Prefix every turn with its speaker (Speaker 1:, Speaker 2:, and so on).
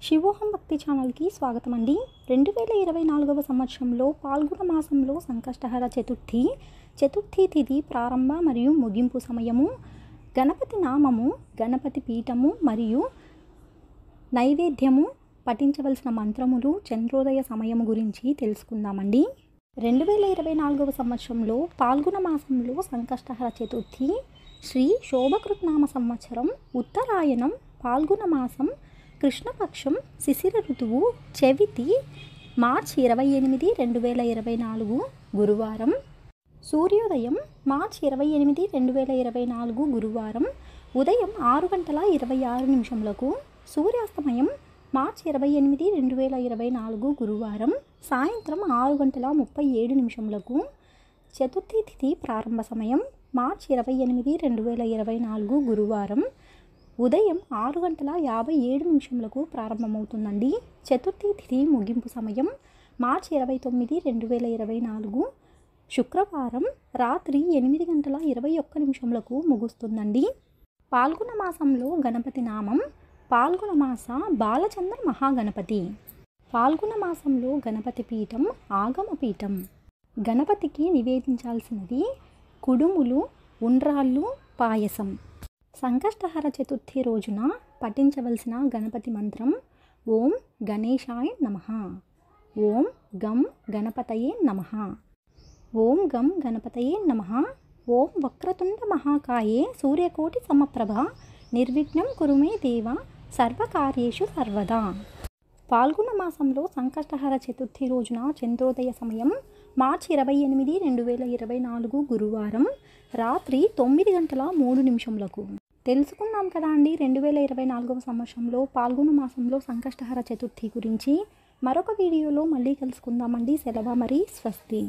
Speaker 1: శివోహం భక్తి ఛానల్కి స్వాగతం అండి. 2024వ సంవత్సరంలో పాల్గొన మాసంలో సంకష్టహర చతుర్థి తిథి ప్రారంభ మరియు ముగింపు సమయము, గణపతి నామము, గణపతి పీఠము మరియు నైవేద్యము, పఠించవలసిన మంత్రములు, చంద్రోదయ సమయము గురించి తెలుసుకుందామండి. 2024వ సంవత్సరంలో పాల్గొన మాసంలో సంకష్టహర చతుర్థి శ్రీ శోభకృత్నామ సంవత్సరం, ఉత్తరాయణం, పాల్గొన మాసం, కృష్ణపక్షం, శిశిర ఋతువు, చవితి, మార్చి 28, 2024 గురువారం. సూర్యోదయం మార్చి 28, 2024 గురువారం ఉదయం 6:26 సూర్యాస్తమయం మార్చి 28, 2024 గురువారం సాయంత్రం 6:37 చతుర్థి తిథి ప్రారంభ సమయం మార్చి 28, 2024 గురువారం ఉదయం 6:57 ప్రారంభమవుతుందండి. చతుర్థి తిథి ముగింపు సమయం మార్చి 29, 2024 శుక్రవారం రాత్రి 8:21 ముగుస్తుందండి. పాల్గొన మాసంలో గణపతి నామం పాల్గొన మాస బాలచంద్ర మహాగణపతి. పాల్గొన మాసంలో గణపతి పీఠం ఆగమ పీఠం. గణపతికి నివేదించాల్సినది కుడుములు, ఉండ్రాళ్ళు, పాయసం. సంకష్టహర చతుర్థి రోజున పఠించవలసిన గణపతి మంత్రం ఓం గణేశాయ నమః, ఓం గం గణపతయే నమః, ఓం గం గణపతయే నమః, ఓం వక్రతుండ మహాకాయే సూర్యకోటి సమప్రభ నిర్విఘ్నం కురుమే దేవ సర్వకార్యేషు సర్వదా. పాల్గొన మాసంలో సంకష్టహర చతుర్థి రోజున చంద్రోదయ సమయం మార్చి 28, 2024 గురువారం రాత్రి 9:03 తెలుసుకున్నాం కదా అండి. 2024వ సంవత్సరంలో పాల్గొన మాసంలో సంకష్టహర చతుర్థి గురించి మరొక వీడియోలో మళ్ళీ కలుసుకుందామండి. సెలవు, మరి స్వస్తి.